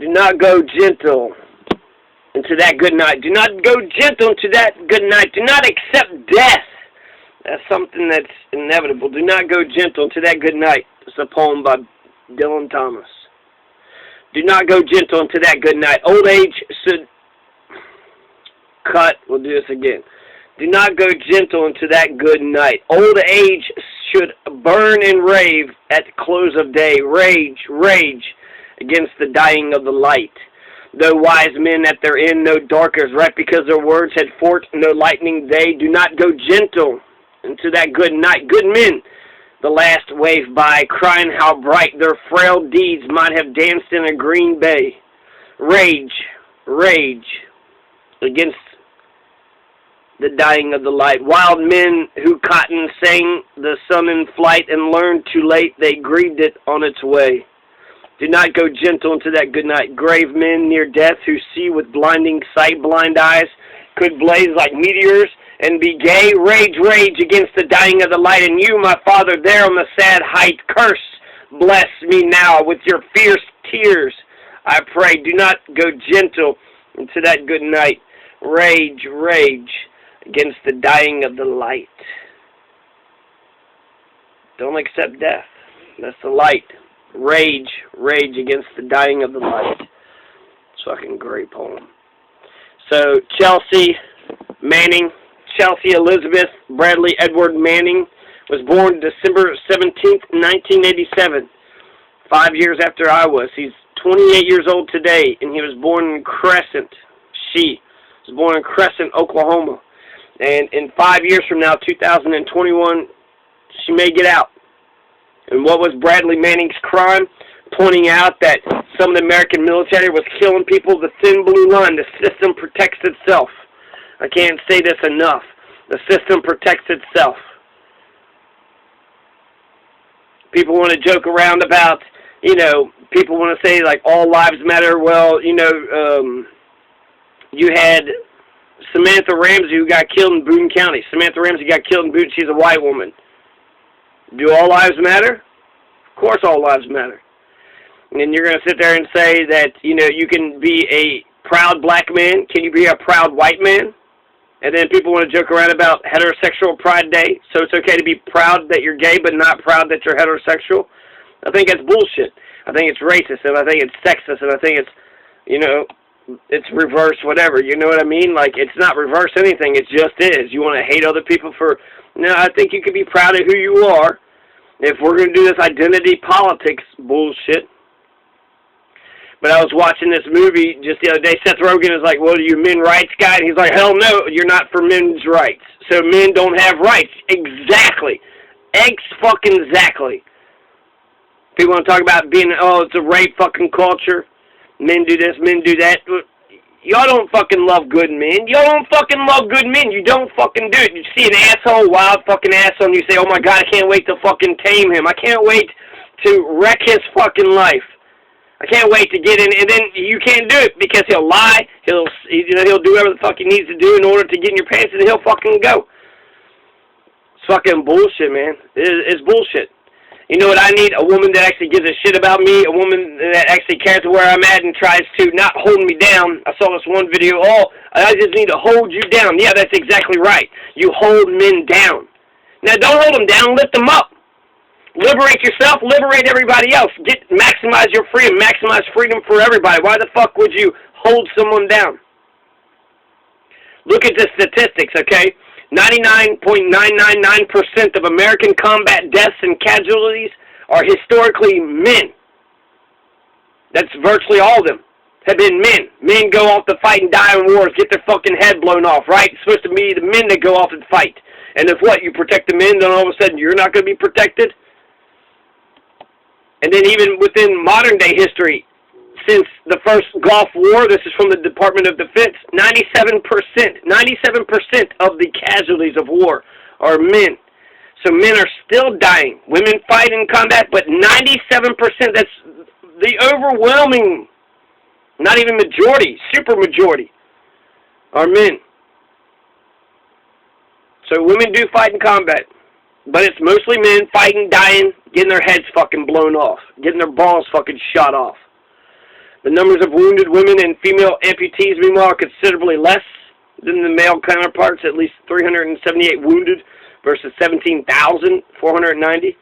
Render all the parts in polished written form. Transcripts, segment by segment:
Do not go gentle into that good night. Do not go gentle into that good night. Do not accept death. That's something that's inevitable. Do not go gentle into that good night. It's a poem by Dylan Thomas. Do not go gentle into that good night. Old age should... Cut. We'll do this again. Do not go gentle into that good night. Old age should burn and rave at the close of day. Rage, rage against the dying of the light. Though wise men at their end no darkers, right because their words had forked no lightning they. Do not go gentle into that good night. Good men, the last wave by, crying how bright their frail deeds might have danced in a green bay. Rage, rage against the dying of the light. Wild men who cotton sang the sun in flight and learned too late they grieved it on its way. Do not go gentle into that good night. Grave men near death who see with blinding sight, blind eyes could blaze like meteors and be gay. Rage, rage against the dying of the light. And you, my father, there on the sad height, curse, bless me now with your fierce tears. I pray, do not go gentle into that good night. Rage, rage against the dying of the light. Don't accept death. That's the light. Rage, rage against the dying of the light. It's a fucking great poem. So, Chelsea Manning, Chelsea Elizabeth Bradley Edward Manning, was born December 17th, 1987. 5 years after I was. He's 28 years old today, and he was born in Crescent. She was born in Crescent, Oklahoma. And in 5 years from now, 2021, she may get out. And what was Bradley Manning's crime? Pointing out that some of the American military was killing people. The thin blue line, the system protects itself. I can't say this enough. The system protects itself. People want to joke around about, people want to say, like, all lives matter. Well, you had Samantha Ramsey who got killed in Boone County. Samantha Ramsey got killed in Boone. She's a white woman. Do all lives matter? Of course all lives matter. And then you're going to sit there and say that, you can be a proud black man. Can you be a proud white man? And then people want to joke around about heterosexual pride day. So it's okay to be proud that you're gay but not proud that you're heterosexual. I think that's bullshit. I think it's racist, and I think it's sexist, and I think it's, it's reverse whatever. You know what I mean? Like, it's not reverse anything. It just is. You want to hate other people for... No, I think you can be proud of who you are. If we're going to do this identity politics bullshit. But I was watching this movie just the other day. Seth Rogen is like, well, are you a men's rights guy? And he's like, hell no, you're not for men's rights. So men don't have rights. Exactly. Exactly. People want to talk about being, it's a rape fucking culture. Men do this, men do that. Y'all don't fucking love good men. Y'all don't fucking love good men. You don't fucking do it. You see an asshole, wild fucking asshole, and you say, oh my God, I can't wait to fucking tame him. I can't wait to wreck his fucking life. I can't wait to get in, and then you can't do it because he'll lie. He'll do whatever the fuck he needs to do in order to get in your pants, and he'll fucking go. It's fucking bullshit, man. It's bullshit. You know what I need? A woman that actually gives a shit about me, a woman that actually cares where I'm at and tries to not hold me down. I saw this one video, I just need to hold you down. Yeah, that's exactly right. You hold men down. Now, don't hold them down, lift them up. Liberate yourself, liberate everybody else. Maximize your freedom, maximize freedom for everybody. Why the fuck would you hold someone down? Look at the statistics, okay? 99.999% of American combat deaths and casualties are historically men. That's virtually all of them have been men. Men go off to fight and die in wars, get their fucking head blown off, right? It's supposed to be the men that go off and fight. And if what, you protect the men, then all of a sudden you're not going to be protected? And then even within modern day history, since the first Gulf War, this is from the Department of Defense, 97% of the casualties of war are men. So men are still dying. Women fight in combat, but 97%, that's the overwhelming, not even majority, super majority, are men. So women do fight in combat, but it's mostly men fighting, dying, getting their heads fucking blown off, getting their balls fucking shot off. The numbers of wounded women and female amputees, meanwhile, are considerably less than the male counterparts, at least 378 wounded versus 17,490.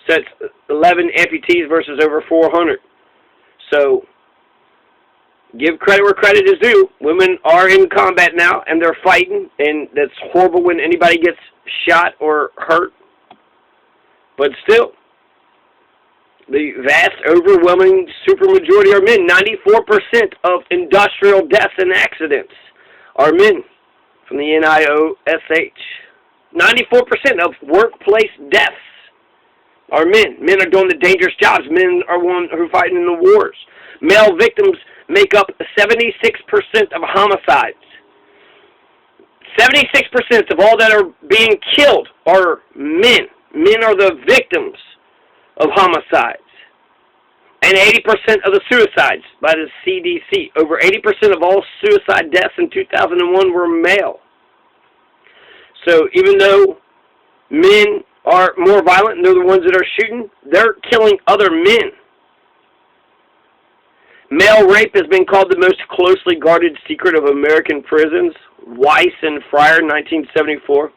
So it's 11 amputees versus over 400. So give credit where credit is due. Women are in combat now, and they're fighting, and that's horrible when anybody gets shot or hurt. But still, the vast, overwhelming supermajority are men. 94% of industrial deaths and accidents are men from the NIOSH. 94% of workplace deaths are men. Men are doing the dangerous jobs. Men are one who are fighting in the wars. Male victims make up 76% of homicides. 76% of all that are being killed are men. Men are the victims of homicides. And 80% of the suicides by the CDC. Over 80% of all suicide deaths in 2001 were male. So even though men are more violent and they're the ones that are shooting, they're killing other men. Male rape has been called the most closely guarded secret of American prisons. Weiss and Fryer, 1974.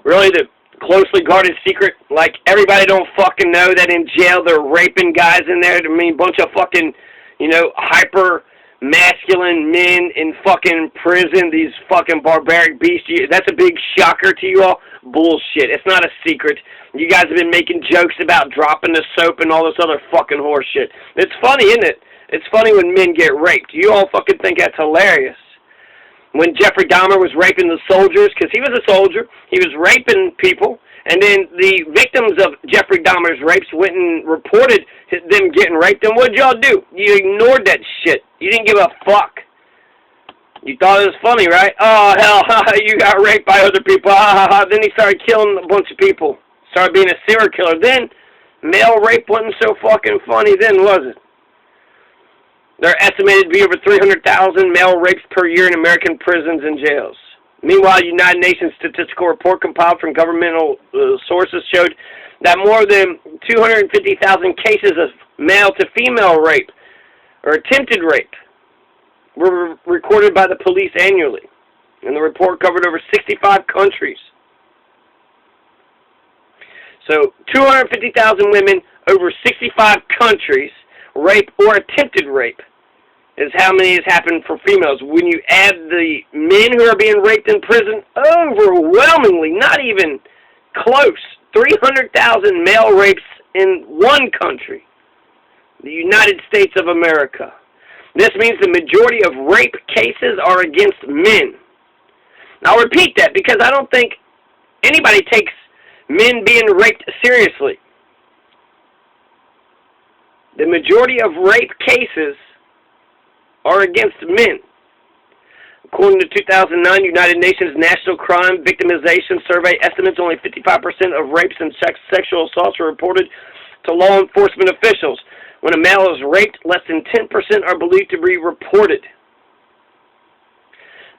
Really, the closely guarded secret, like everybody don't fucking know that in jail they're raping guys in there. I mean, bunch of fucking, hyper masculine men in fucking prison, these fucking barbaric beasts. That's a big shocker to you all. Bullshit. It's not a secret. You guys have been making jokes about dropping the soap and all this other fucking horse shit. It's funny, isn't it? It's funny when men get raped. You all fucking think that's hilarious. When Jeffrey Dahmer was raping the soldiers, because he was a soldier, he was raping people, and then the victims of Jeffrey Dahmer's rapes went and reported them getting raped, and what'd y'all do? You ignored that shit. You didn't give a fuck. You thought it was funny, right? Oh, hell, you got raped by other people. Then he started killing a bunch of people. Started being a serial killer. Then, male rape wasn't so fucking funny then, was it? There are estimated to be over 300,000 male rapes per year in American prisons and jails. Meanwhile, United Nations statistical report compiled from governmental sources showed that more than 250,000 cases of male-to-female rape or attempted rape were recorded by the police annually. And the report covered over 65 countries. So, 250,000 women, over 65 countries, rape or attempted rape is how many has happened for females. When you add the men who are being raped in prison, overwhelmingly, not even close, 300,000 male rapes in one country, the United States of America. This means the majority of rape cases are against men. I'll repeat that because I don't think anybody takes men being raped seriously. The majority of rape cases are against men. According to 2009 United Nations National Crime Victimization Survey estimates, only 55% of rapes and sexual assaults are reported to law enforcement officials. When a male is raped, less than 10% are believed to be reported.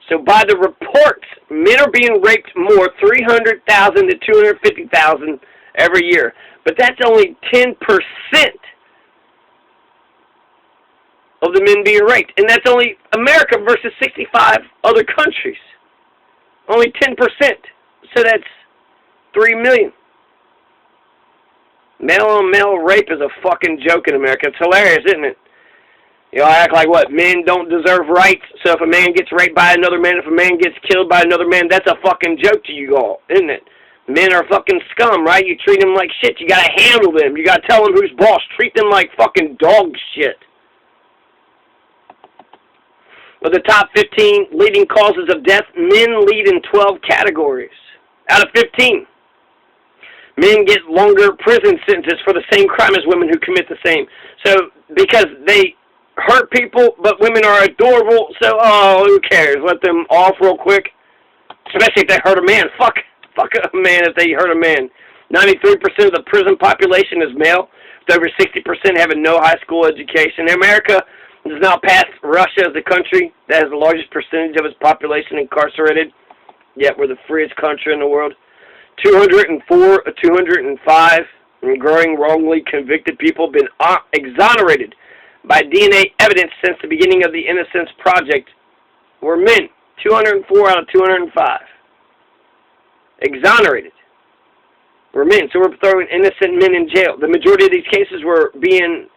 So by the reports, men are being raped more, 300,000 to 250,000 every year. But that's only 10% of the men being raped. And that's only America versus 65 other countries. Only 10%. So that's 3 million. Male-on-male rape is a fucking joke in America. It's hilarious, isn't it? I act like, what, men don't deserve rights? So if a man gets raped by another man, if a man gets killed by another man, that's a fucking joke to you all, isn't it? Men are fucking scum, right? You treat them like shit. You gotta handle them. You gotta tell them who's boss. Treat them like fucking dog shit. Of the top 15 leading causes of death, men lead in 12 categories. Out of 15. Men get longer prison sentences for the same crime as women who commit the same. So, because they hurt people, but women are adorable, so, who cares? Let them off real quick. Especially if they hurt a man. Fuck a man if they hurt a man. 93% of the prison population is male, with over 60% having no high school education. America has now passed Russia as the country that has the largest percentage of its population incarcerated, yet we're the freest country in the world. 204, 205, and growing wrongly convicted people have been exonerated by DNA evidence since the beginning of the Innocence Project were men. 204 out of 205. Exonerated were men. So we're throwing innocent men in jail. The majority of these cases were being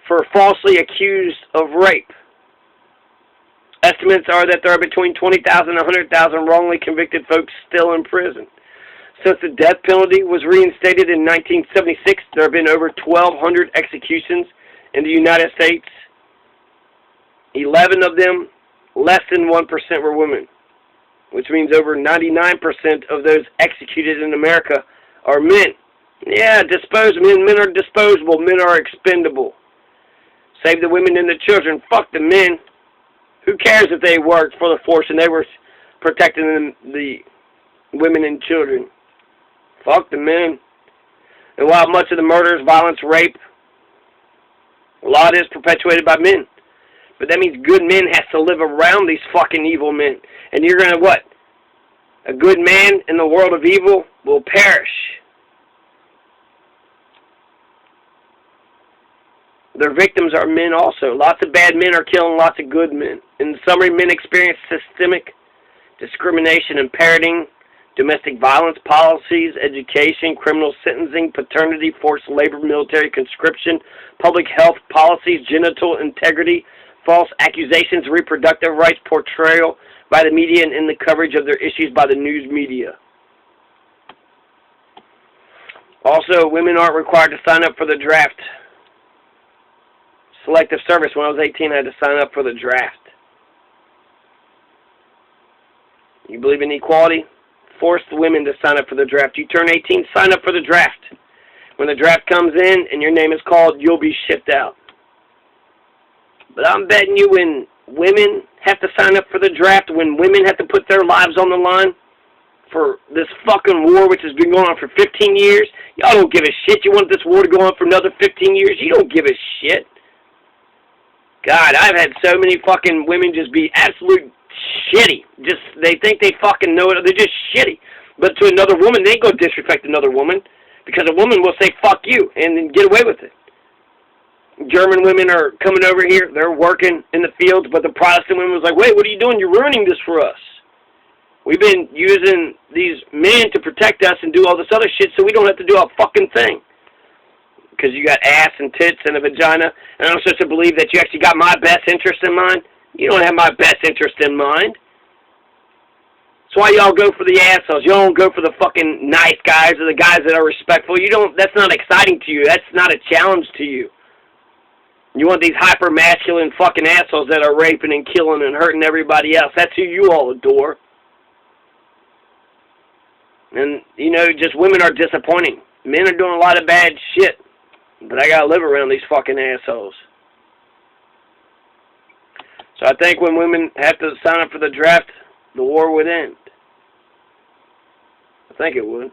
for falsely accused of rape. Estimates are that there are between 20,000 and 100,000 wrongly convicted folks still in prison. Since the death penalty was reinstated in 1976, there have been over 1,200 executions in the United States. 11 of them, less than 1% were women, which means over 99% of those executed in America are men. Yeah, disposed men. Men are disposable. Men are expendable. Save the women and the children. Fuck the men. Who cares if they worked for the force and they were protecting the women and children? Fuck the men. And while much of the murders, violence, rape, a lot is perpetuated by men. But that means good men has to live around these fucking evil men. And you're going to what? A good man in the world of evil will perish. Their victims are men also. Lots of bad men are killing lots of good men. In summary, men experience systemic discrimination and parenting, domestic violence policies, education, criminal sentencing, paternity, forced labor, military conscription, public health policies, genital integrity, false accusations, reproductive rights, portrayal by the media, and in the coverage of their issues by the news media. Also, women aren't required to sign up for the draft. Selective service. When I was 18, I had to sign up for the draft. You believe in equality? Force the women to sign up for the draft. You turn 18, sign up for the draft. When the draft comes in and your name is called, you'll be shipped out. But I'm betting you when women have to sign up for the draft, when women have to put their lives on the line for this fucking war which has been going on for 15 years, y'all don't give a shit. You want this war to go on for another 15 years? You don't give a shit. God, I've had so many fucking women just be absolute shitty. Just, they think they fucking know it. They're just shitty. But to another woman, they ain't gonna disrespect another woman because a woman will say, fuck you, and then get away with it. German women are coming over here. They're working in the fields, but the Protestant women was like, wait, what are you doing? You're ruining this for us. We've been using these men to protect us and do all this other shit so we don't have to do a fucking thing. Because you got ass and tits and a vagina, and I'm supposed to believe that you actually got my best interest in mind? You don't have my best interest in mind. That's why y'all go for the assholes. You don't go for the fucking nice guys or the guys that are respectful. You don't. That's not exciting to you. That's not a challenge to you. You want these hyper-masculine fucking assholes that are raping and killing and hurting everybody else. That's who you all adore. And, you know, just women are disappointing. Men are doing a lot of bad shit. But I gotta live around these fucking assholes. So I think when women have to sign up for the draft, the war would end. I think it would.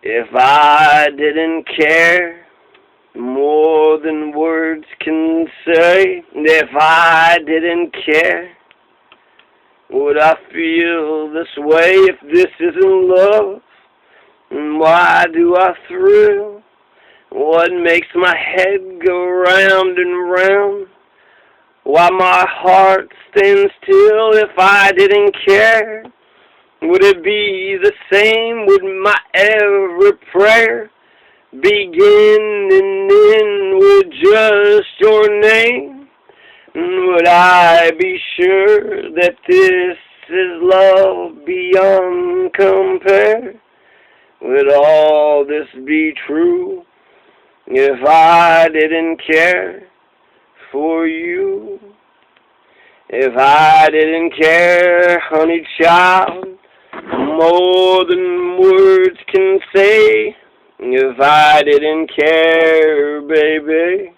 If I didn't care more than words can say, if I didn't care, would I feel this way if this isn't love? And why do I thrill? What makes my head go round and round? Why my heart stands still if I didn't care? Would it be the same? Would my every prayer begin and end with just your name? And would I be sure that this is love beyond compare? Would all this be true if I didn't care for you? If I didn't care, honey child, more than words can say. If I didn't care, baby,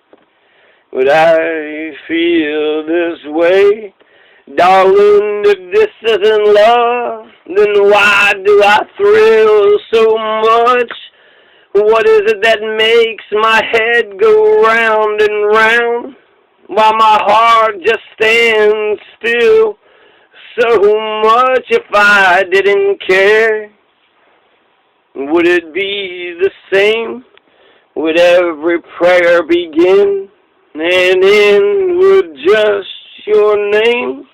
would I feel this way? Darling, if this isn't love, then why do I thrill so much? What is it that makes my head go round and round? Why my heart just stands still so much if I didn't care? Would it be the same? Would every prayer begin and end with just your name?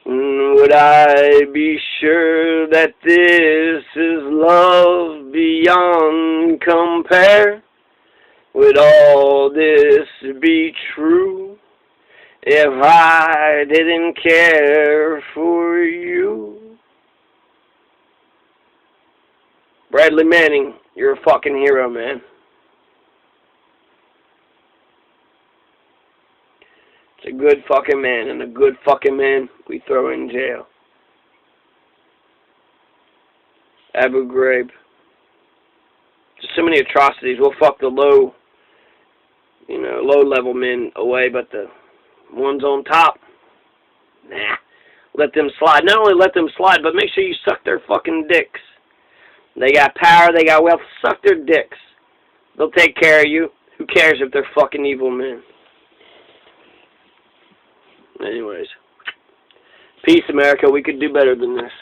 Would I be sure that this is love beyond compare? Would all this be true if I didn't care for you? Bradley Manning, you're a fucking hero, man. It's a good fucking man, and a good fucking man we throw in jail. Abu Ghraib. Just so many atrocities. We'll fuck the low-level men away, but the ones on top, nah. Let them slide. Not only let them slide, but make sure you suck their fucking dicks. They got power, they got wealth, suck their dicks. They'll take care of you. Who cares if they're fucking evil men? Anyways. Peace, America. We could do better than this.